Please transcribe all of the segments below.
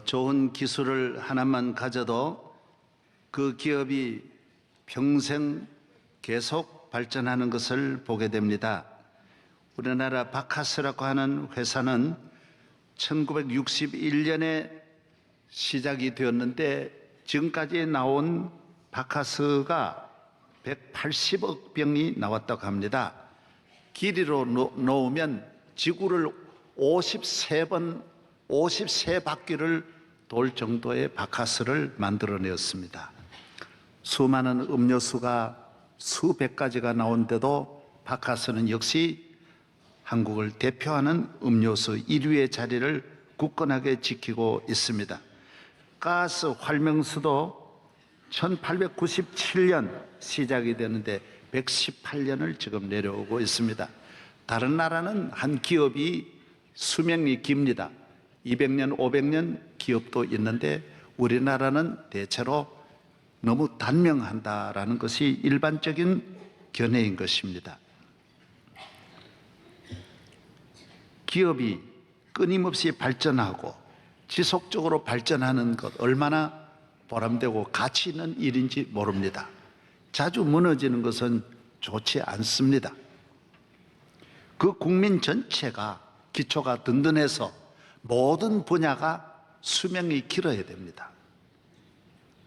좋은 기술을 하나만 가져도 그 기업이 평생 계속 발전하는 것을 보게 됩니다. 우리나라 바카스라고 하는 회사는 1961년에 시작이 되었는데 지금까지 나온 바카스가 180억 병이 나왔다고 합니다. 길이로 놓으면 지구를 53바퀴를 돌 정도의 바카스를 만들어내었습니다. 수많은 음료수가 수백 가지가 나온데도 바카스는 역시 한국을 대표하는 음료수 1위의 자리를 굳건하게 지키고 있습니다. 가스 활명수도 1897년 시작이 되는데 118년을 지금 내려오고 있습니다. 다른 나라는 한 기업이 수명이 깁니다. 200년, 500년 기업도 있는데 우리나라는 대체로 너무 단명한다라는 것이 일반적인 견해인 것입니다. 기업이 끊임없이 발전하고 지속적으로 발전하는 것 얼마나 보람되고 가치 있는 일인지 모릅니다. 자주 무너지는 것은 좋지 않습니다. 그 국민 전체가 기초가 든든해서 모든 분야가 수명이 길어야 됩니다.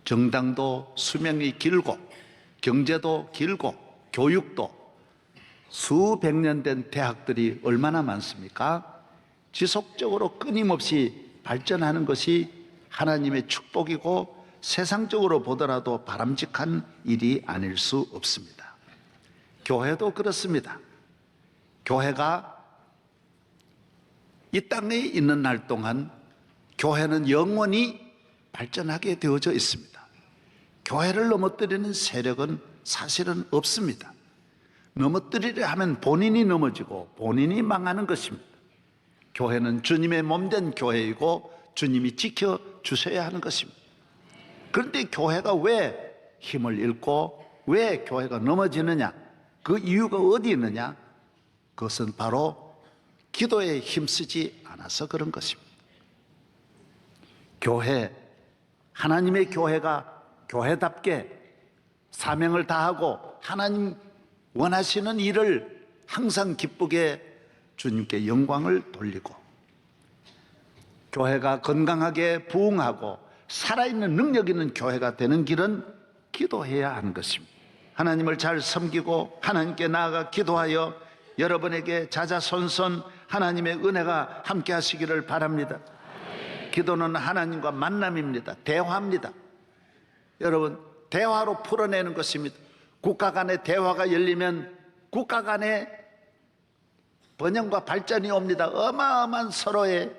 정당도 수명이 길고 경제도 길고 교육도 수백 년 된 대학들이 얼마나 많습니까? 지속적으로 끊임없이 발전하는 것이 하나님의 축복이고 세상적으로 보더라도 바람직한 일이 아닐 수 없습니다. 교회도 그렇습니다. 교회가 이 땅에 있는 날 동안 교회는 영원히 발전하게 되어져 있습니다. 교회를 넘어뜨리는 세력은 사실은 없습니다. 넘어뜨리려 하면 본인이 넘어지고 본인이 망하는 것입니다. 교회는 주님의 몸된 교회이고 주님이 지켜주셔야 하는 것입니다. 그런데 교회가 왜 힘을 잃고 왜 교회가 넘어지느냐? 그 이유가 어디 있느냐? 그것은 바로 기도에 힘쓰지 않아서 그런 것입니다. 교회, 하나님의 교회가 교회답게 사명을 다하고 하나님 원하시는 일을 항상 기쁘게 주님께 영광을 돌리고 교회가 건강하게 부흥하고 살아있는 능력 있는 교회가 되는 길은 기도해야 하는 것입니다. 하나님을 잘 섬기고 하나님께 나아가 기도하여 여러분에게 자자손손 하나님의 은혜가 함께 하시기를 바랍니다. 기도는 하나님과 만남입니다. 대화입니다. 여러분, 대화로 풀어내는 것입니다. 국가 간의 대화가 열리면 국가 간의 번영과 발전이 옵니다. 어마어마한 서로의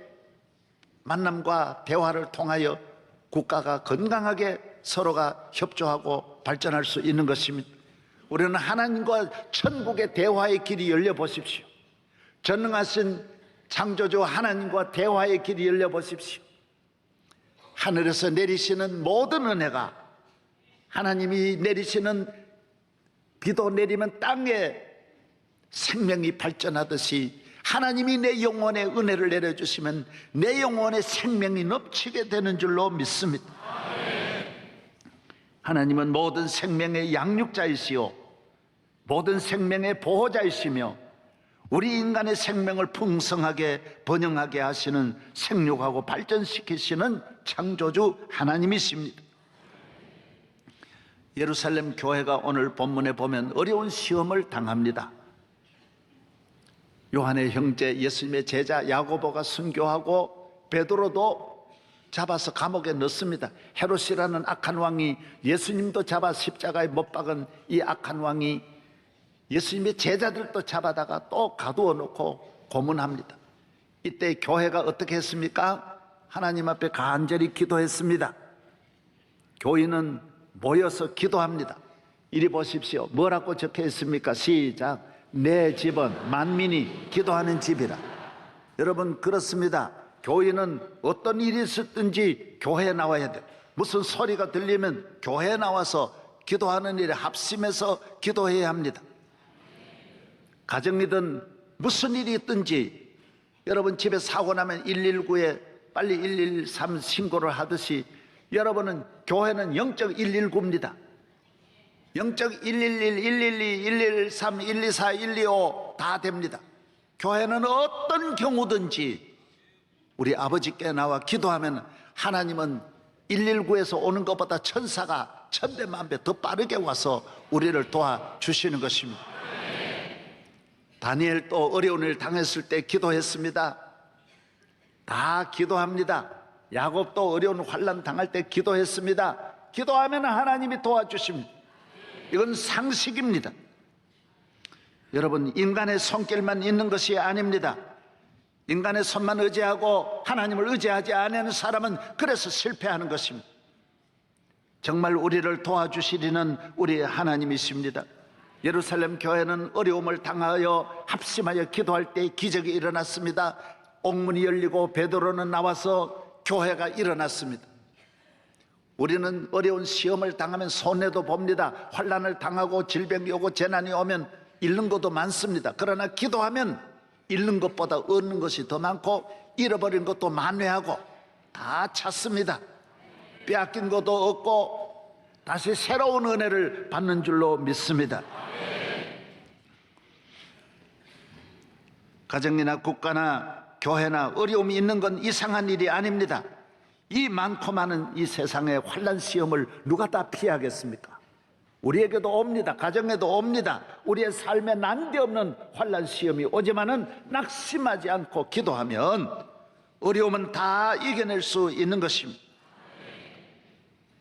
만남과 대화를 통하여 국가가 건강하게 서로가 협조하고 발전할 수 있는 것입니다. 우리는 하나님과 천국의 대화의 길이 열려 보십시오. 전능하신 창조주 하나님과 대화의 길이 열려 보십시오. 하늘에서 내리시는 모든 은혜가 하나님이 내리시는 비도 내리면 땅에 생명이 발전하듯이 하나님이 내 영혼에 은혜를 내려주시면 내 영혼에 생명이 넘치게 되는 줄로 믿습니다. 하나님은 모든 생명의 양육자이시오 모든 생명의 보호자이시며 우리 인간의 생명을 풍성하게 번영하게 하시는 생육하고 발전시키시는 창조주 하나님이십니다. 예루살렘 교회가 오늘 본문에 보면 어려운 시험을 당합니다. 요한의 형제 예수님의 제자 야고보가 순교하고 베드로도 잡아서 감옥에 넣습니다. 헤롯이라는 악한 왕이 예수님도 잡아 십자가에 못 박은 이 악한 왕이 예수님의 제자들도 잡아다가 또 가두어 놓고 고문합니다. 이때 교회가 어떻게 했습니까? 하나님 앞에 간절히 기도했습니다. 교인은 모여서 기도합니다. 이리 보십시오. 뭐라고 적혀 있습니까? 시작. 내 집은 만민이 기도하는 집이라. 여러분, 그렇습니다. 교인은 어떤 일이 있었든지 교회에 나와야 돼요. 무슨 소리가 들리면 교회에 나와서 기도하는 일에 합심해서 기도해야 합니다. 가정이든 무슨 일이 있든지 여러분 집에 사고 나면 119에 빨리 113 신고를 하듯이 여러분은 교회는 영적 119입니다. 영적 111, 112, 113, 124, 125 다 됩니다. 교회는 어떤 경우든지 우리 아버지께 나와 기도하면 하나님은 119에서 오는 것보다 천사가 천배 만배 더 빠르게 와서 우리를 도와주시는 것입니다. 다니엘도 어려운 일 당했을 때 기도했습니다. 다 기도합니다. 야곱도 어려운 환난 당할 때 기도했습니다. 기도하면 하나님이 도와주십니다. 이건 상식입니다. 여러분, 인간의 손길만 있는 것이 아닙니다. 인간의 손만 의지하고 하나님을 의지하지 않는 사람은 그래서 실패하는 것입니다. 정말 우리를 도와주시리는 우리 하나님이십니다. 예루살렘 교회는 어려움을 당하여 합심하여 기도할 때 기적이 일어났습니다. 옥문이 열리고 베드로는 나와서 교회가 일어났습니다. 우리는 어려운 시험을 당하면 손해도 봅니다. 환난을 당하고 질병이 오고 재난이 오면 잃는 것도 많습니다. 그러나 기도하면 잃는 것보다 얻는 것이 더 많고 잃어버린 것도 만회하고 다 찾습니다. 빼앗긴 것도 얻고 다시 새로운 은혜를 받는 줄로 믿습니다. 가정이나 국가나 교회나 어려움이 있는 건 이상한 일이 아닙니다. 이 많고 많은 이 세상의 환난 시험을 누가 다 피하겠습니까? 우리에게도 옵니다. 가정에도 옵니다. 우리의 삶에 난데없는 환난 시험이 오지만은 낙심하지 않고 기도하면 어려움은 다 이겨낼 수 있는 것입니다.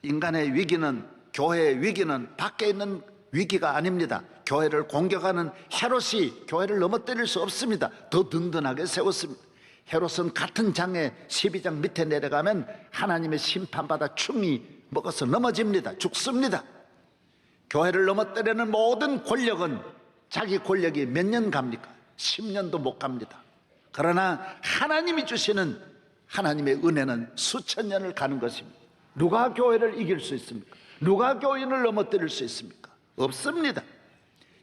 인간의 위기는, 교회의 위기는 밖에 있는 위기가 아닙니다. 교회를 공격하는 헤롯이 교회를 넘어뜨릴 수 없습니다. 더 든든하게 세웠습니다. 헤롯은 같은 장에 12장 밑에 내려가면 하나님의 심판받아 충이 먹어서 넘어집니다. 죽습니다. 교회를 넘어뜨리는 모든 권력은 자기 권력이 몇 년 갑니까? 10년도 못 갑니다. 그러나 하나님이 주시는 하나님의 은혜는 수천 년을 가는 것입니다. 누가 교회를 이길 수 있습니까? 누가 교인을 넘어뜨릴 수 있습니까? 없습니다.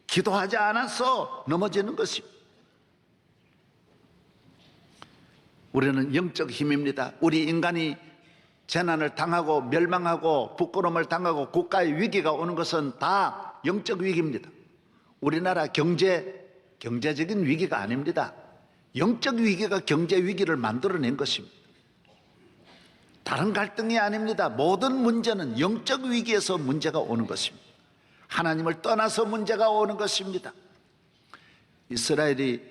기도하지 않아서 넘어지는 것입니다. 우리는 영적 힘입니다. 우리 인간이 재난을 당하고 멸망하고 부끄러움을 당하고 국가의 위기가 오는 것은 다 영적 위기입니다. 우리나라 경제적인 위기가 아닙니다. 영적 위기가 경제 위기를 만들어낸 것입니다. 다른 갈등이 아닙니다. 모든 문제는 영적 위기에서 문제가 오는 것입니다. 하나님을 떠나서 문제가 오는 것입니다. 이스라엘이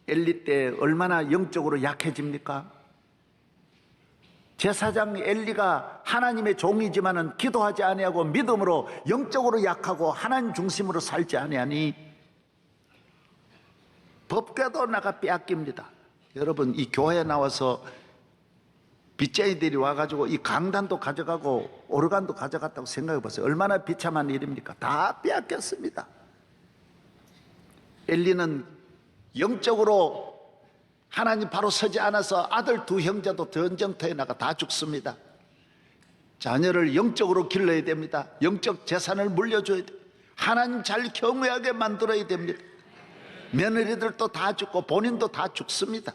엘리 때 얼마나 영적으로 약해집니까? 제사장 엘리가 하나님의 종이지만은 기도하지 아니하고 믿음으로 영적으로 약하고 하나님 중심으로 살지 아니하니 법궤도 나가 빼앗깁니다. 여러분, 이 교회에 나와서 빚쟁이들이 와가지고 이 강단도 가져가고 오르간도 가져갔다고 생각해 보세요. 얼마나 비참한 일입니까? 다 빼앗겼습니다. 엘리는 영적으로 하나님 바로 서지 않아서 아들 두 형제도 전쟁터에 나가 다 죽습니다. 자녀를 영적으로 길러야 됩니다. 영적 재산을 물려줘야 됩니다. 하나님 잘 경외하게 만들어야 됩니다. 며느리들도 다 죽고 본인도 다 죽습니다.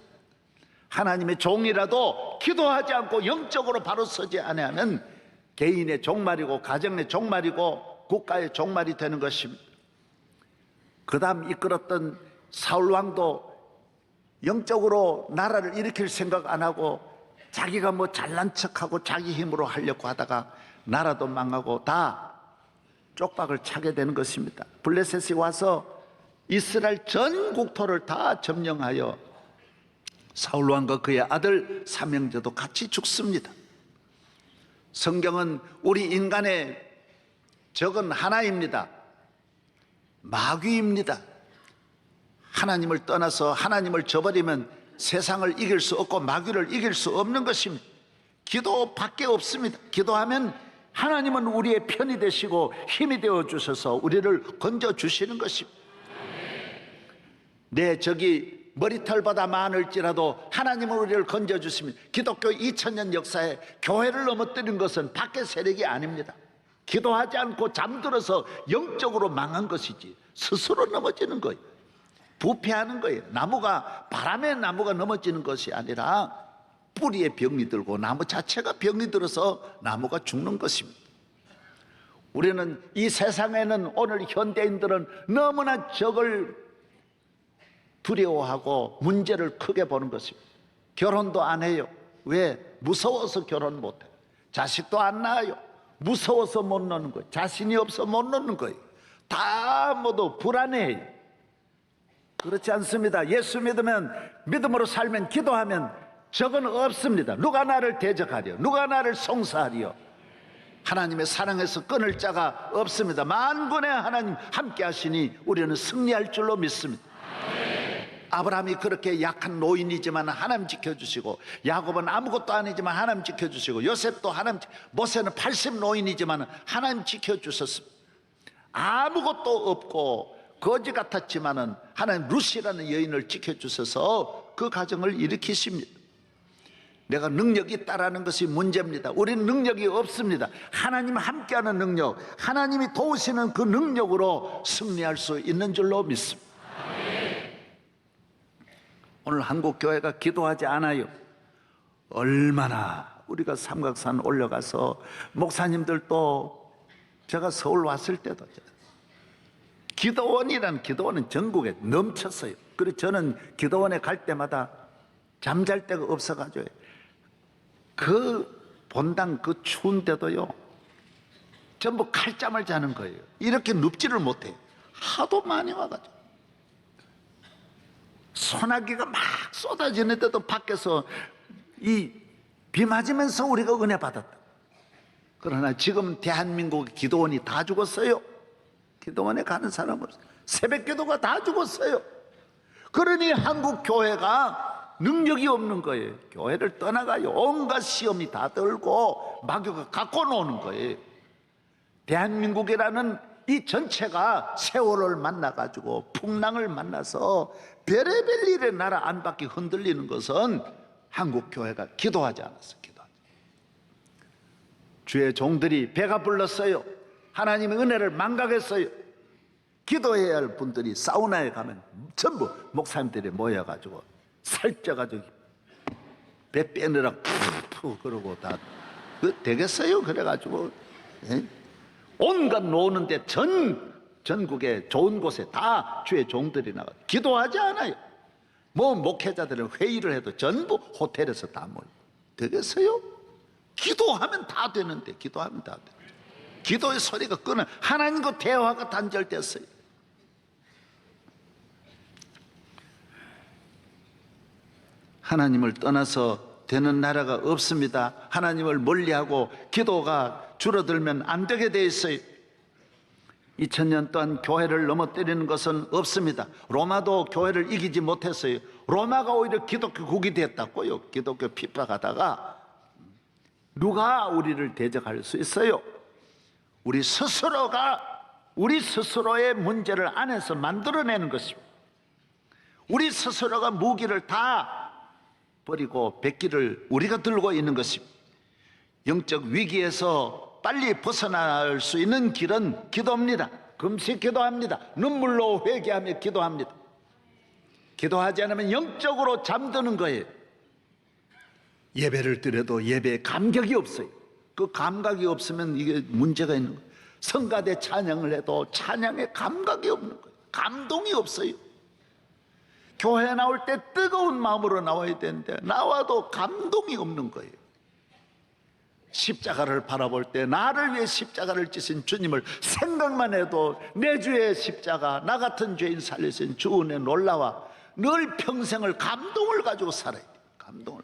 하나님의 종이라도 기도하지 않고 영적으로 바로 서지 않으면 개인의 종말이고 가정의 종말이고 국가의 종말이 되는 것입니다. 그 다음 이끌었던 사울왕도 영적으로 나라를 일으킬 생각 안 하고 자기가 뭐 잘난 척하고 자기 힘으로 하려고 하다가 나라도 망하고 다 쪽박을 차게 되는 것입니다. 블레셋이 와서 이스라엘 전 국토를 다 점령하여 사울왕과 그의 아들 삼형제도 같이 죽습니다. 성경은 우리 인간의 적은 하나입니다. 마귀입니다. 하나님을 떠나서 하나님을 저버리면 세상을 이길 수 없고 마귀를 이길 수 없는 것입니다. 기도밖에 없습니다. 기도하면 하나님은 우리의 편이 되시고 힘이 되어 주셔서 우리를 건져 주시는 것입니다. 내 적이 머리털보다 많을지라도 하나님은 우리를 건져 주십니다. 기독교 2000년 역사에 교회를 넘어뜨린 것은 밖의 세력이 아닙니다. 기도하지 않고 잠들어서 영적으로 망한 것이지 스스로 넘어지는 거예요. 부패하는 거예요. 나무가 바람에 나무가 넘어지는 것이 아니라 뿌리에 병이 들고 나무 자체가 병이 들어서 나무가 죽는 것입니다. 우리는 이 세상에는 오늘 현대인들은 너무나 적을 두려워하고 문제를 크게 보는 것입니다. 결혼도 안 해요. 왜? 무서워서 결혼 못 해요. 자식도 안 낳아요. 무서워서 못 낳는 거예요. 자신이 없어 못 낳는 거예요. 다 모두 불안해요. 그렇지 않습니다. 예수 믿으면, 믿음으로 살면, 기도하면 적은 없습니다. 누가 나를 대적하려? 누가 나를 송사하려? 하나님의 사랑에서 끊을 자가 없습니다. 만군의 하나님 함께 하시니 우리는 승리할 줄로 믿습니다. 아브라함이 그렇게 약한 노인이지만 하나님 지켜주시고, 야곱은 아무것도 아니지만 하나님 지켜주시고, 요셉도 모세는 80 노인이지만 하나님 지켜주셨습니다. 아무것도 없고 거지 같았지만 하나님 루시라는 여인을 지켜주셔서 그 가정을 일으키십니다. 내가 능력이 있다라는 것이 문제입니다. 우리는 능력이 없습니다. 하나님 함께하는 능력, 하나님이 도우시는 그 능력으로 승리할 수 있는 줄로 믿습니다. 오늘 한국교회가 기도하지 않아요. 얼마나 우리가 삼각산 올라가서 목사님들도, 제가 서울 왔을 때도 기도원은 전국에 넘쳤어요. 그래서 저는 기도원에 갈 때마다 잠잘 데가 없어가지고 그 본당 그 추운데도요 전부 칼잠을 자는 거예요. 이렇게 눕지를 못해요. 하도 많이 와가지고 소나기가 막 쏟아지는데도 밖에서 이 비 맞으면서 우리가 은혜 받았다. 그러나 지금 대한민국 기도원이 다 죽었어요. 기도원에 가는 사람 없어요. 새벽기도가 다 죽었어요. 그러니 한국 교회가 능력이 없는 거예요. 교회를 떠나가요. 온갖 시험이 다 들고 마귀가 갖고 노는 거예요. 대한민국이라는 이 전체가 세월을 만나가지고 풍랑을 만나서 별의별 일에 나라 안팎이 흔들리는 것은 한국 교회가 기도하지 않았어요. 주의 종들이 배가 불렀어요. 하나님의 은혜를 망각했어요. 기도해야 할 분들이 사우나에 가면 전부 목사님들이 모여가지고 살쪄가지고 배 빼느라 푹푹 그러고 다 되겠어요? 그래가지고 온갖 노는데 전국에 좋은 곳에 다 주의 종들이 나가 기도하지 않아요. 뭐 목회자들은 회의를 해도 전부 호텔에서 다 모여. 되겠어요? 기도하면 다 되는데, 기도하면 다 돼. 기도의 소리가 끊어. 하나님과 대화가 단절됐어요. 하나님을 떠나서 되는 나라가 없습니다. 하나님을 멀리하고 기도가 줄어들면 안 되게 돼 있어요. 2000년 동안 교회를 넘어뜨리는 것은 없습니다. 로마도 교회를 이기지 못했어요. 로마가 오히려 기독교국이 됐다고요. 기독교 핍박하다가. 누가 우리를 대적할 수 있어요? 우리 스스로의 문제를 안에서 만들어내는 것입니다. 우리 스스로가 무기를 다 버리고 백기를 우리가 들고 있는 것입니다. 영적 위기에서 빨리 벗어날 수 있는 길은 기도입니다. 금식 기도합니다. 눈물로 회개하며 기도합니다. 기도하지 않으면 영적으로 잠드는 거예요. 예배를 드려도 예배에 감격이 없어요. 그 감각이 없으면 이게 문제가 있는 거예요. 성가대 찬양을 해도 찬양에 감각이 없는 거예요. 감동이 없어요. 교회 나올 때 뜨거운 마음으로 나와야 되는데 나와도 감동이 없는 거예요. 십자가를 바라볼 때 나를 위해 십자가를 지신 주님을 생각만 해도 내 주의 십자가, 나 같은 죄인 살리신 주 은혜 놀라와 늘 평생을 감동을 가지고 살아야 돼요. 감동을.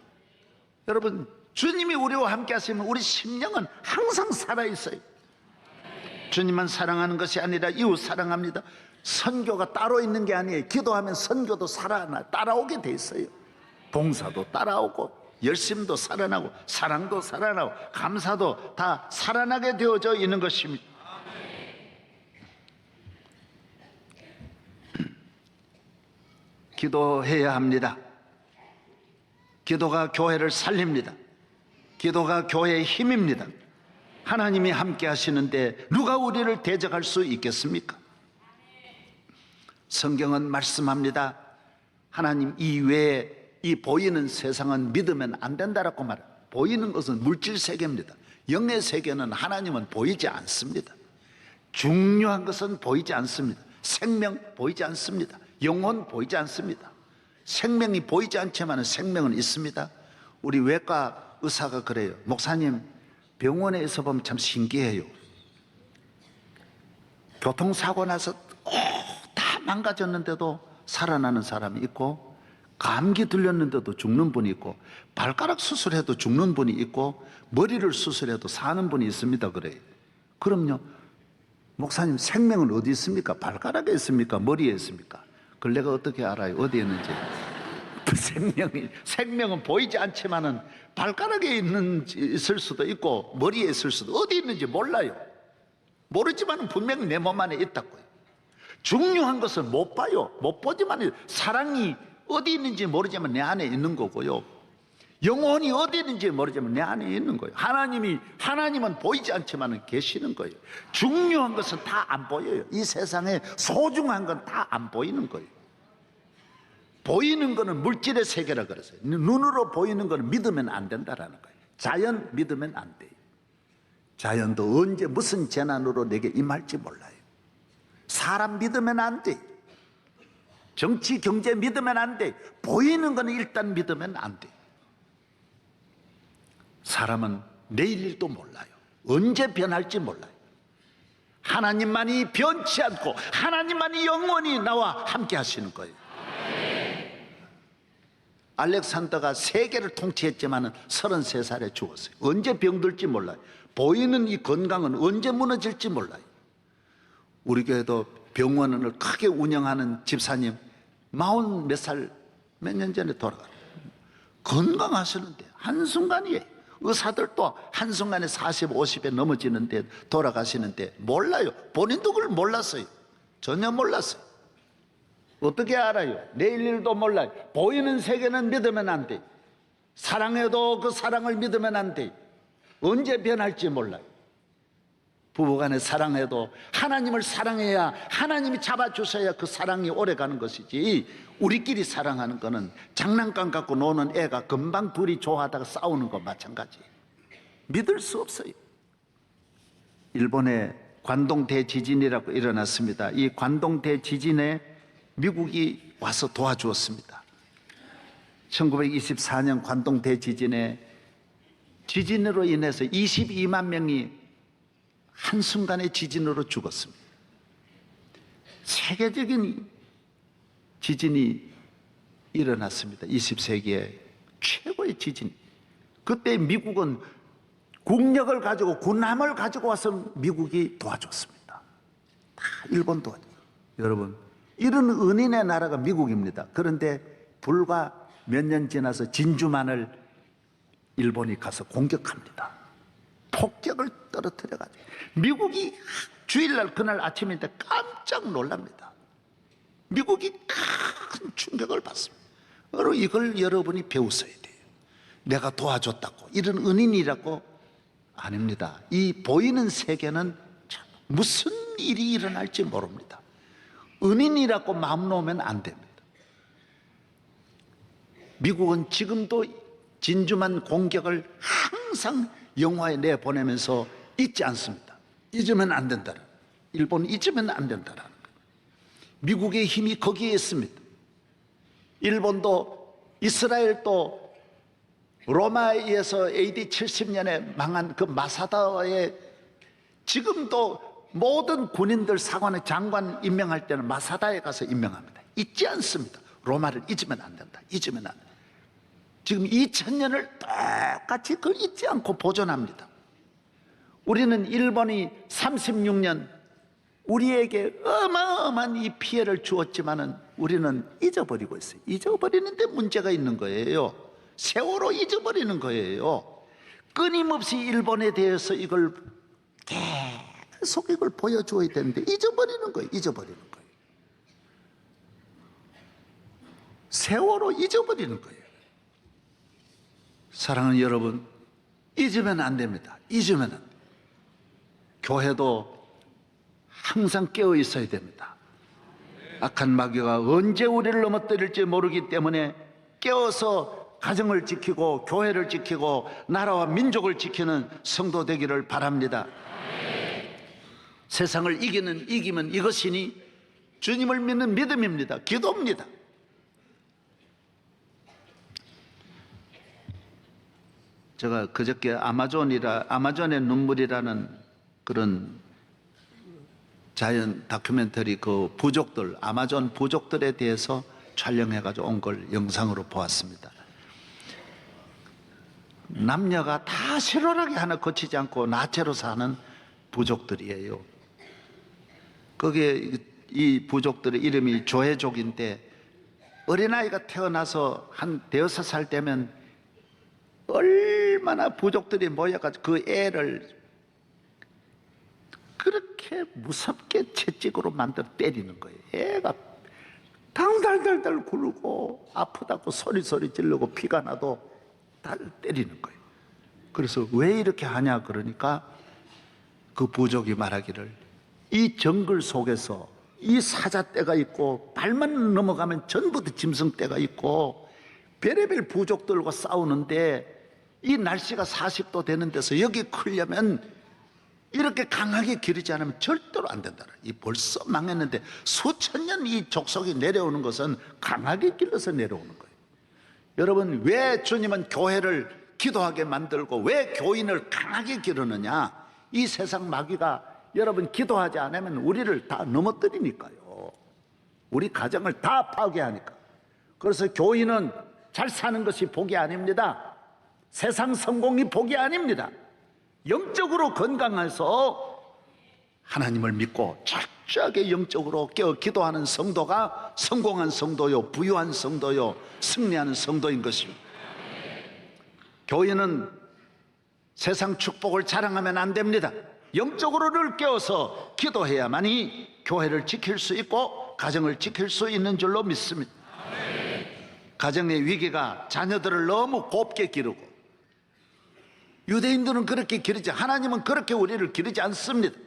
여러분, 주님이 우리와 함께 하시면 우리 심령은 항상 살아있어요. 주님만 사랑하는 것이 아니라 이웃 사랑합니다. 선교가 따로 있는 게 아니에요. 기도하면 선교도 따라오게 돼 있어요. 봉사도 따라오고 열심도 살아나고 사랑도 살아나고 감사도 다 살아나게 되어져 있는 것입니다. 기도해야 합니다. 기도가 교회를 살립니다. 기도가 교회의 힘입니다. 하나님이 함께 하시는데 누가 우리를 대적할 수 있겠습니까? 성경은 말씀합니다. 하나님 이외에 이 보이는 세상은 믿으면 안 된다라고 말해요. 보이는 것은 물질 세계입니다. 영의 세계는 하나님은 보이지 않습니다. 중요한 것은 보이지 않습니다. 생명 보이지 않습니다. 영혼 보이지 않습니다. 생명이 보이지 않지만 생명은 있습니다. 우리 외과 의사가 그래요. 목사님, 병원에서 보면 참 신기해요. 교통사고 나서 다 망가졌는데도 살아나는 사람이 있고, 감기 들렸는데도 죽는 분이 있고, 발가락 수술해도 죽는 분이 있고, 머리를 수술해도 사는 분이 있습니다. 그래요. 그럼요. 목사님, 생명은 어디 있습니까? 발가락에 있습니까? 머리에 있습니까? 그걸 내가 어떻게 알아요? 어디에 있는지. 생명은 보이지 않지만은 발가락에 있을 수도 있고 머리에 있을 수도, 어디 있는지 몰라요. 모르지만 분명히 내 몸 안에 있다고요. 중요한 것은 못 봐요. 못 보지만 사랑이 어디 있는지 모르지만 내 안에 있는 거고요. 영혼이 어디 있는지 모르지만 내 안에 있는 거예요. 하나님은 보이지 않지만 계시는 거예요. 중요한 것은 다 안 보여요. 이 세상에 소중한 건 다 안 보이는 거예요. 보이는 거는 물질의 세계라 그랬어요. 눈으로 보이는 거는 믿으면 안 된다라는 거예요. 자연 믿으면 안 돼요. 자연도 언제 무슨 재난으로 내게 임할지 몰라요. 사람 믿으면 안 돼. 정치, 경제 믿으면 안 돼. 보이는 거는 일단 믿으면 안 돼. 사람은 내일 일도 몰라요. 언제 변할지 몰라요. 하나님만이 변치 않고 하나님만이 영원히 나와 함께 하시는 거예요. 알렉산더가 세계를 통치했지만 33살에 죽었어요. 언제 병들지 몰라요. 보이는 이 건강은 언제 무너질지 몰라요. 우리 교회도 병원을 크게 운영하는 집사님 40 몇 살 몇 년 전에 돌아가요. 건강하시는데 한순간이에요. 의사들도 한순간에 40, 50에 넘어지는데 돌아가시는데 몰라요. 본인도 그걸 몰랐어요. 전혀 몰랐어요. 어떻게 알아요? 내일 일도 몰라요. 보이는 세계는 믿으면 안 돼. 사랑해도 그 사랑을 믿으면 안 돼. 언제 변할지 몰라요. 부부간에 사랑해도 하나님을 사랑해야, 하나님이 잡아주셔야 그 사랑이 오래가는 것이지, 우리끼리 사랑하는 거는 장난감 갖고 노는 애가 금방 둘이 좋아하다가 싸우는 거 마찬가지. 믿을 수 없어요. 일본에 관동 대지진이라고 일어났습니다. 이 관동 대지진에 미국이 와서 도와주었습니다. 1924년 관동 대지진에 지진으로 인해서 22만 명이 한순간에 지진으로 죽었습니다. 세계적인 지진이 일어났습니다. 20세기에 최고의 지진. 그때 미국은 국력을 가지고 군함을 가지고 와서 미국이 도와줬습니다. 다 일본 도와줬어요. 여러분, 이런 은인의 나라가 미국입니다. 그런데 불과 몇 년 지나서 진주만을 일본이 가서 공격합니다. 폭격을 떨어뜨려가지고 미국이 주일날 그날 아침인데 깜짝 놀랍니다. 미국이 큰 충격을 받습니다. 바로 이걸 여러분이 배우셔야 돼요. 내가 도와줬다고, 이런 은인이라고. 아닙니다. 이 보이는 세계는 무슨 일이 일어날지 모릅니다. 은인이라고 마음 놓으면 안 됩니다. 미국은 지금도 진주만 공격을 항상 영화에 내보내면서 잊지 않습니다. 잊으면 안 된다는, 일본은 잊으면 안 된다는 거예요. 미국의 힘이 거기에 있습니다. 일본도, 이스라엘도 로마에 의해서 AD 70년에 망한 그 마사다의, 지금도 모든 군인들 사관의 장관 임명할 때는 마사다에 가서 임명합니다. 잊지 않습니다. 로마를 잊으면 안 된다. 잊으면 안 된다. 지금 2000년을 똑같이 그걸 잊지 않고 보존합니다. 우리는 일본이 36년 우리에게 어마어마한 이 피해를 주었지만은 우리는 잊어버리고 있어요. 잊어버리는데 문제가 있는 거예요. 세월호 잊어버리는 거예요. 끊임없이 일본에 대해서 이걸 계속 이걸 보여줘야 되는데 잊어버리는 거예요. 잊어버리는 거예요. 세월호 잊어버리는 거예요. 사랑하는 여러분, 잊으면 안 됩니다. 잊으면 안 돼요. 교회도 항상 깨어 있어야 됩니다. 악한 마귀가 언제 우리를 넘어뜨릴지 모르기 때문에 깨어서 가정을 지키고 교회를 지키고 나라와 민족을 지키는 성도 되기를 바랍니다. 세상을 이기면 이것이니 주님을 믿는 믿음입니다. 기도입니다. 제가 그저께 아마존의 눈물이라는 그런 자연 다큐멘터리 그 부족들, 아마존 부족들에 대해서 촬영해가지고 온 걸 영상으로 보았습니다. 남녀가 다 실오라기 하나 거치지 않고 나체로 사는 부족들이에요. 거기에 이 부족들의 이름이 조회족인데, 어린아이가 태어나서 한 대여섯 살 되면 얼마나 부족들이 모여가지고 그 애를 그렇게 무섭게 채찍으로 만들어 때리는 거예요. 애가 당달달달 굴고 아프다고 소리 지르고 피가 나도 달 때리는 거예요. 그래서 왜 이렇게 하냐 그러니까 그 부족이 말하기를, 이 정글 속에서 이 사자떼가 있고 발만 넘어가면 전부 다 짐승떼가 있고 별의별 부족들과 싸우는데, 이 날씨가 40도 되는 데서 여기 크려면 이렇게 강하게 기르지 않으면 절대로 안 된다. 이 벌써 망했는데 수천 년 이 족속이 내려오는 것은 강하게 길러서 내려오는 거예요. 여러분, 왜 주님은 교회를 기도하게 만들고 왜 교인을 강하게 기르느냐? 이 세상 마귀가 여러분 기도하지 않으면 우리를 다 넘어뜨리니까요. 우리 가정을 다 파괴하니까. 그래서 교인은 잘 사는 것이 복이 아닙니다. 세상 성공이 복이 아닙니다. 영적으로 건강해서 하나님을 믿고 철저하게 영적으로 깨어 기도하는 성도가 성공한 성도요, 부유한 성도요, 승리하는 성도인 것입니다. 교인은 세상 축복을 자랑하면 안 됩니다. 영적으로 늘 깨어서 기도해야만이 교회를 지킬 수 있고 가정을 지킬 수 있는 줄로 믿습니다. 가정의 위기가 자녀들을 너무 곱게 기르고, 유대인들은 그렇게 기르지, 하나님은 그렇게 우리를 기르지 않습니다.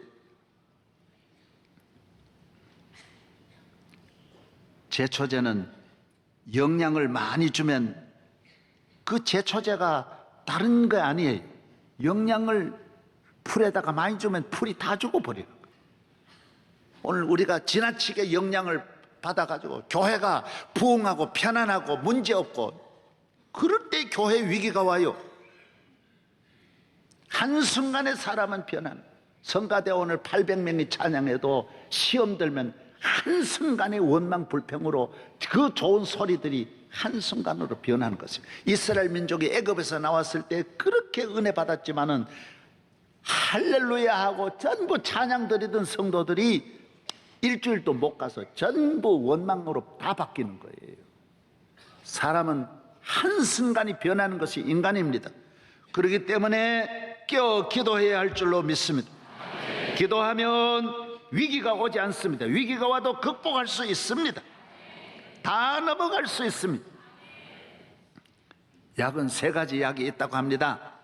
제초제는 영양을 많이 주면 그 제초제가 다른 거 아니에요. 영양을 풀에다가 많이 주면 풀이 다 죽어버리는 거예요. 오늘 우리가 지나치게 영양을 받아가지고 교회가 부흥하고 편안하고 문제없고 그럴 때 교회 위기가 와요. 한순간에 사람은 변한, 성가대 오늘 800명이 찬양해도 시험 들면 한순간에 원망 불평으로 그 좋은 소리들이 한순간으로 변하는 것입니다. 이스라엘 민족이 애굽에서 나왔을 때 그렇게 은혜 받았지만은 할렐루야 하고 전부 찬양 드리던 성도들이 일주일도 못 가서 전부 원망으로 다 바뀌는 거예요. 사람은 한순간이 변하는 것이 인간입니다. 그렇기 때문에 깨어 기도해야 할 줄로 믿습니다. 기도하면 위기가 오지 않습니다. 위기가 와도 극복할 수 있습니다. 다 넘어갈 수 있습니다. 약은 세 가지 약이 있다고 합니다.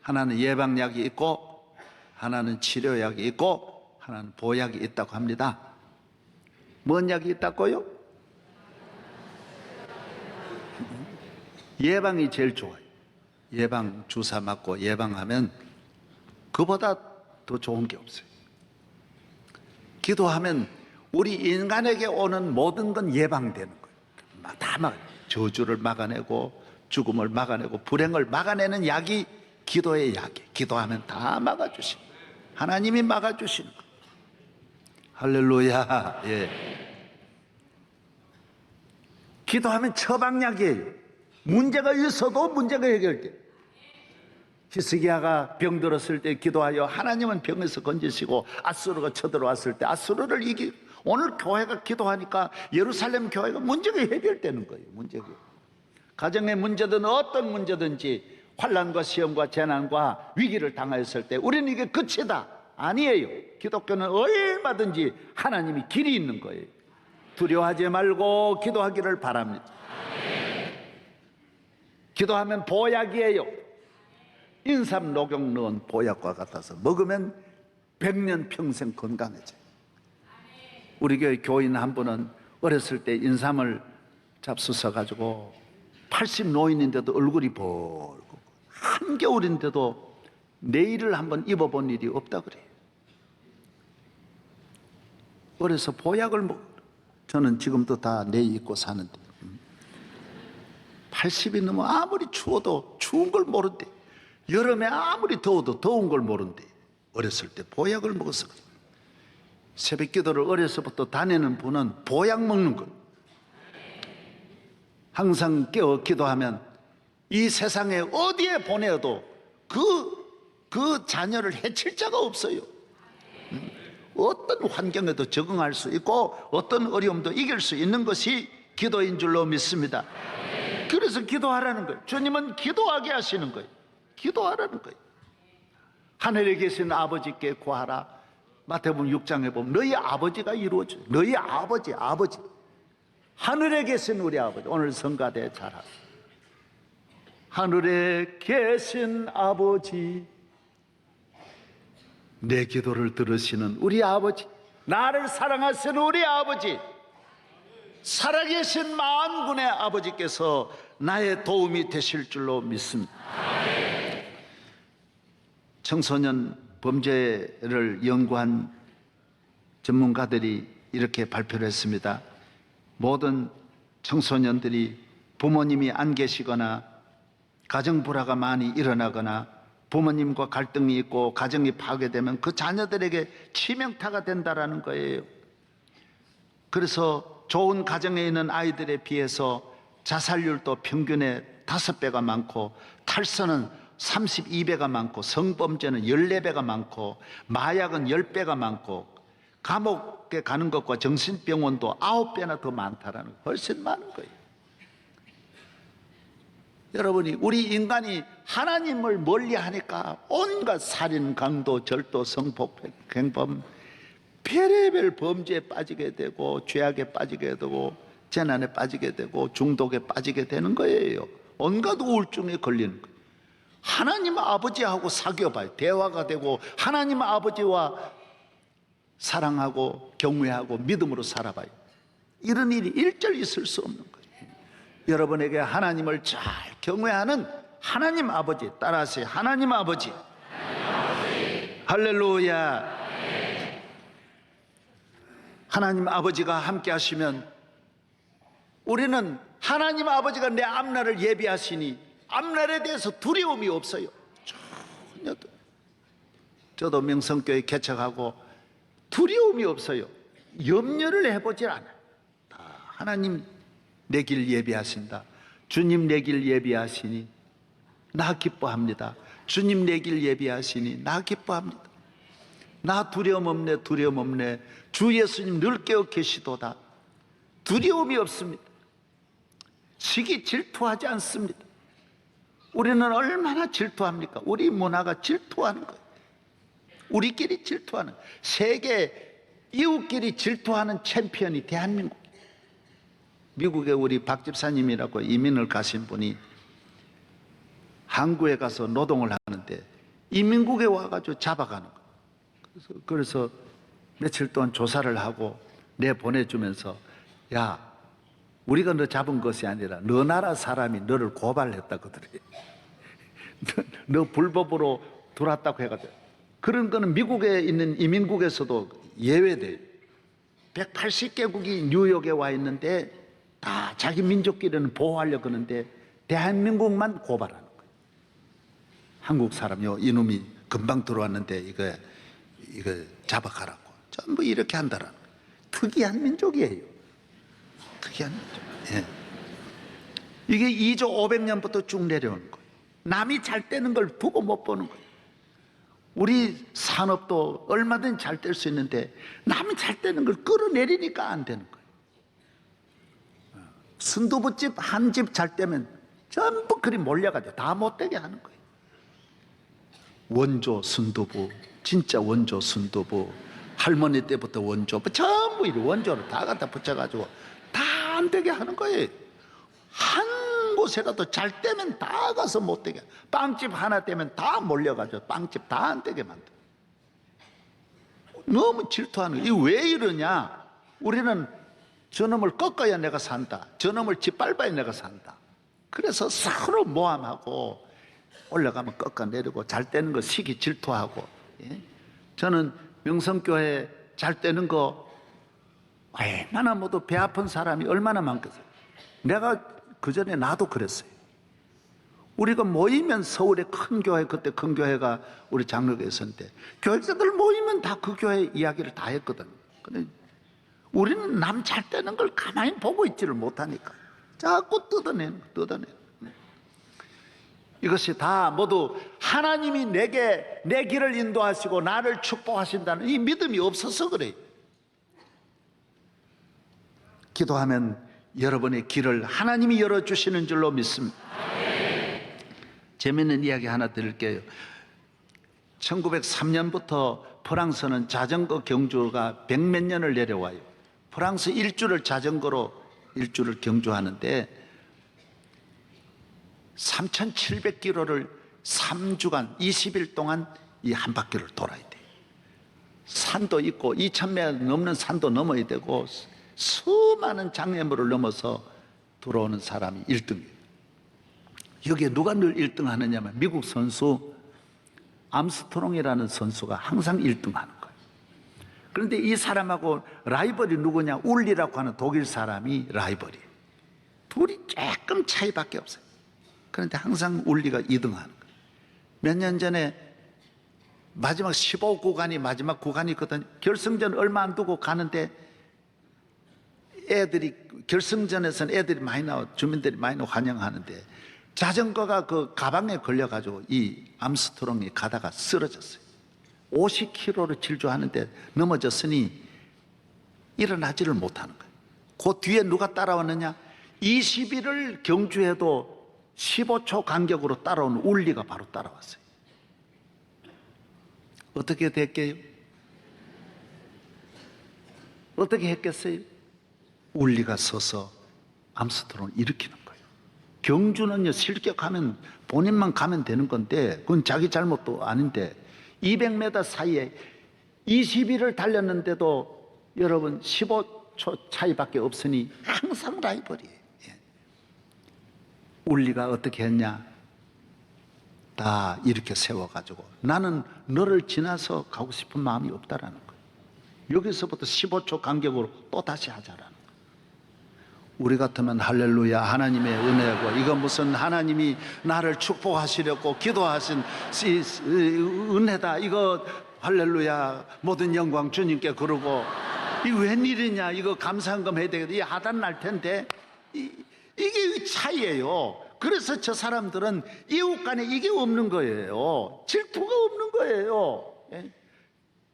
하나는 예방약이 있고, 하나는 치료약이 있고, 하나는 보약이 있다고 합니다. 뭔 약이 있다고요? 예방이 제일 좋아요. 예방 주사 맞고 예방하면 그보다 더 좋은 게 없어요. 기도하면 우리 인간에게 오는 모든 건 예방되는 거예요. 다 저주를 막아내고 죽음을 막아내고 불행을 막아내는 약이 기도의 약이에요. 기도하면 다 막아주시는 거예요. 하나님이 막아주시는 거예요. 할렐루야. 예. 기도하면 처방약이에요. 문제가 있어도 문제가 해결돼. 히스기야가 병들었을 때 기도하여 하나님은 병에서 건지시고 아수르가 쳐들어왔을 때 아수르를 이기고, 오늘 교회가 기도하니까 예루살렘 교회가 문제가 해결되는 거예요. 문제가. 가정의 문제든 어떤 문제든지 환난과 시험과 재난과 위기를 당하였을 때 우리는 이게 끝이다. 아니에요. 기독교는 얼마든지 하나님이 길이 있는 거예요. 두려워하지 말고 기도하기를 바랍니다. 기도하면 보약이에요. 인삼 녹용 넣은 보약과 같아서 먹으면 100년 평생 건강해져요. 우리 교회 교인 한 분은 어렸을 때 인삼을 잡수서 가지고 80 노인인데도 얼굴이 벌고 한겨울인데도 내일을 한번 입어본 일이 없다 그래요. 그래서 보약을 저는 지금도 다 내일 입고 사는데 80이 넘어 아무리 추워도 추운 걸 모른대. 여름에 아무리 더워도 더운 걸 모른대. 어렸을 때 보약을 먹었어. 새벽 기도를 어려서부터 다니는 분은 보약 먹는 거. 항상 깨어 기도하면 이 세상에 어디에 보내어도 그 자녀를 해칠 자가 없어요. 어떤 환경에도 적응할 수 있고 어떤 어려움도 이길 수 있는 것이 기도인 줄로 믿습니다. 그래서 기도하라는 거예요. 주님은 기도하게 하시는 거예요. 기도하라는 거예요. 하늘에 계신 아버지께 구하라. 마태복음 6장에 보면 너희 아버지가 이루어져. 너희 아버지. 하늘에 계신 우리 아버지. 오늘 성가대 잘하라. 하늘에 계신 아버지, 내 기도를 들으시는 우리 아버지, 나를 사랑하시는 우리 아버지, 살아계신 만군의 아버지께서 나의 도움이 되실 줄로 믿습니다. 청소년 범죄를 연구한 전문가들이 이렇게 발표를 했습니다. 모든 청소년들이 부모님이 안 계시거나 가정 불화가 많이 일어나거나 부모님과 갈등이 있고 가정이 파괴되면 그 자녀들에게 치명타가 된다라는 거예요. 그래서 좋은 가정에 있는 아이들에 비해서 자살률도 평균에 5배가 많고 탈선은 32배가 많고 성범죄는 14배가 많고 마약은 10배가 많고 감옥에 가는 것과 정신병원도 9배나 더 많다라는 거, 훨씬 많은 거예요. 여러분이 우리 인간이 하나님을 멀리하니까 온갖 살인, 강도, 절도, 성폭행, 횡범, 별의별 범죄에 빠지게 되고 죄악에 빠지게 되고 재난에 빠지게 되고 중독에 빠지게 되는 거예요. 온갖 우울증에 걸리는 거예요. 하나님 아버지하고 사귀어봐요. 대화가 되고 하나님 아버지와 사랑하고 경외하고 믿음으로 살아봐요. 이런 일이 일절 있을 수 없는 거예요. 여러분에게 하나님을 잘 경외하는 하나님 아버지 따라하세요. 하나님 아버지. 할렐루야. 하나님 아버지가 함께 하시면 우리는 하나님 아버지가 내 앞날을 예비하시니 앞날에 대해서 두려움이 없어요. 전혀. 저도 명성교회 개척하고 두려움이 없어요. 염려를 해보질 않아요. 다 하나님 내 길 예비하신다. 주님 내 길 예비하시니 나 기뻐합니다. 주님 내 길 예비하시니 나 기뻐합니다. 나 두려움 없네, 두려움 없네. 주 예수님 늘 깨어 계시도다. 두려움이 없습니다. 시기 질투하지 않습니다. 우리는 얼마나 질투합니까? 우리 문화가 질투하는 거예요. 우리끼리 질투하는, 세계 이웃끼리 질투하는 챔피언이 대한민국. 미국에 우리 박 집사님이라고 이민을 가신 분이 항구에 가서 노동을 하는데 이민국에 와가지고 잡아가는 거예요. 그래서 며칠 동안 조사를 하고 내보내주면서 야, 우리가 너 잡은 것이 아니라 너 나라 사람이 너를 고발했다 그러더래. 너 불법으로 들어왔다고 해가지고. 그런 거는 미국에 있는 이민국에서도 예외돼요. 180개국이 뉴욕에 와 있는데 다 자기 민족끼리는 보호하려고 하는데 대한민국만 고발하는 거예요. 한국 사람이요, 이놈이 금방 들어왔는데 이거 잡아가라고. 전부 이렇게 한다라는 거예요. 특이한 민족이에요. 특이한 민족. 예. 이게 2조 500년부터 쭉 내려오는 거예요. 남이 잘 되는 걸 두고 못 보는 거예요. 우리 산업도 얼마든지 잘 될 수 있는데 남이 잘 되는 걸 끌어내리니까 안 되는 거예요. 순두부집 한 집 잘 되면 전부 그리 몰려가지고 다 못되게 하는 거예요. 원조 순두부, 진짜 원조 순두부, 할머니 때부터 원조, 전부 이 원조를 다 갖다 붙여가지고 다 안 되게 하는 거예요. 한 곳에라도 잘 되면 다 가서 못되게, 빵집 하나 되면 다 몰려가지고 빵집 다 안 되게 만들어. 너무 질투하는 거예요. 왜 이러냐? 우리는 저놈을 꺾어야 내가 산다, 저놈을 짓밟아야 내가 산다, 그래서 서로 모함하고 올라가면 꺾어내리고 잘 되는 거 시기 질투하고. 예? 저는 명성교회 잘 되는 거 얼마나 모두 배 아픈 사람이 얼마나 많겠어요. 내가 그전에 나도 그랬어요. 우리가 모이면 서울에 큰 교회, 그때 큰 교회가 우리 장로교회 있었는데 교육자들 모이면 다 그 교회 이야기를 다 했거든. 근데 우리는 남 잘 되는 걸 가만히 보고 있지를 못하니까 자꾸 뜯어내는. 이것이 다 모두 하나님이 내게 내 길을 인도하시고 나를 축복하신다는 이 믿음이 없어서 그래요. 기도하면 여러분의 길을 하나님이 열어주시는 줄로 믿습니다. 재미있는 이야기 하나 드릴게요. 1903년부터 프랑스는 자전거 경주가 100몇 년을 내려와요. 프랑스 일주를 자전거로 일주를 경주하는데 3,700km를 3주간 20일 동안 이 한 바퀴를 돌아야 돼요. 산도 있고 2,000m 넘는 산도 넘어야 되고 수많은 장애물을 넘어서 들어오는 사람이 1등이에요. 여기에 누가 늘 1등 하느냐면 미국 선수 암스트롱이라는 선수가 항상 1등 하는 거예요. 그런데 이 사람하고 라이벌이 누구냐? 울리라고 하는 독일 사람이 라이벌이에요. 둘이 조금 차이밖에 없어요. 그런데 항상 울리가 2등 하는 거예요. 몇 년 전에 마지막 15구간이 마지막 구간이거든요. 결승전 얼마 안 두고 가는데 애들이 결승전에서는 애들이 많이 나와 주민들이 많이 나와 환영하는데 자전거가 그 가방에 걸려가지고 이 암스트롱이 가다가 쓰러졌어요. 50km를 질주하는데 넘어졌으니 일어나지를 못하는 거예요. 그 뒤에 누가 따라왔느냐? 20일을 경주해도 15초 간격으로 따라온 울리가 바로 따라왔어요. 어떻게 됐게요? 어떻게 했겠어요? 울리가 서서 암스트롱을 일으키는 거예요. 경주는요, 실격하면 본인만 가면 되는 건데 그건 자기 잘못도 아닌데 200m 사이에 20일을 달렸는데도 여러분 15초 차이밖에 없으니 항상 라이벌이에요. 예. 울리가 어떻게 했냐? 다 이렇게 세워가지고 나는 너를 지나서 가고 싶은 마음이 없다라는 거예요. 여기서부터 15초 간격으로 또 다시 하자라는 거예요. 우리 같으면 할렐루야 하나님의 은혜고 이거 무슨 하나님이 나를 축복하시려고 기도하신 은혜다 이거 할렐루야 모든 영광 주님께 그러고 이거 웬일이냐 이거 감사한금 해야 되겠다 이 하단 날 텐데 이게 차이예요. 그래서 저 사람들은 이웃 간에 이게 없는 거예요. 질투가 없는 거예요.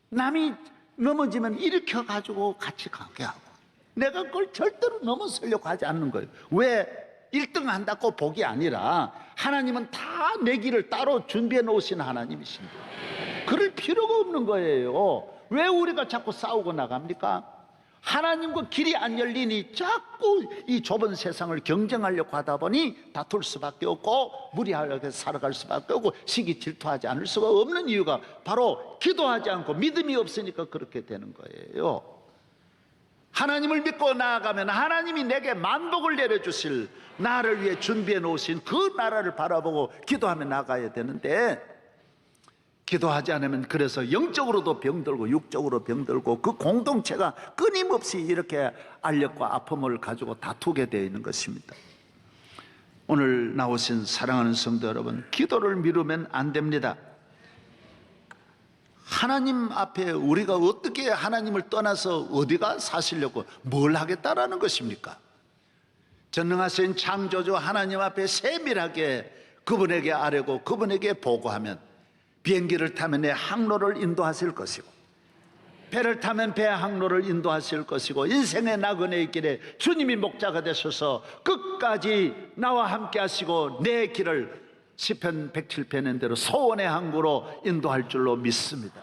남이 넘어지면 일으켜가지고 같이 가게 하고 내가 그걸 절대로 넘어서려고 하지 않는 거예요. 왜? 1등 한다고 복이 아니라 하나님은 다 내 길을 따로 준비해 놓으신 하나님이신데 그럴 필요가 없는 거예요. 왜 우리가 자꾸 싸우고 나갑니까? 하나님과 길이 안 열리니 자꾸 이 좁은 세상을 경쟁하려고 하다 보니 다툴 수밖에 없고 무리하게 살아갈 수밖에 없고 시기 질투하지 않을 수가 없는 이유가 바로 기도하지 않고 믿음이 없으니까 그렇게 되는 거예요. 하나님을 믿고 나아가면 하나님이 내게 만복을 내려주실 나를 위해 준비해 놓으신 그 나라를 바라보고 기도하며 나가야 되는데 기도하지 않으면 그래서 영적으로도 병들고 육적으로 병들고 그 공동체가 끊임없이 이렇게 알력과 아픔을 가지고 다투게 되어 있는 것입니다. 오늘 나오신 사랑하는 성도 여러분, 기도를 미루면 안 됩니다. 하나님 앞에 우리가 어떻게 하나님을 떠나서 어디가 사시려고 뭘 하겠다라는 것입니까? 전능하신 창조주 하나님 앞에 세밀하게 그분에게 아뢰고 그분에게 보고하면 비행기를 타면 내 항로를 인도하실 것이고 배를 타면 배의 항로를 인도하실 것이고 인생의 나그네의 길에 주님이 목자가 되셔서 끝까지 나와 함께 하시고 내 길을 시편 107편인 대로 소원의 항구로 인도할 줄로 믿습니다.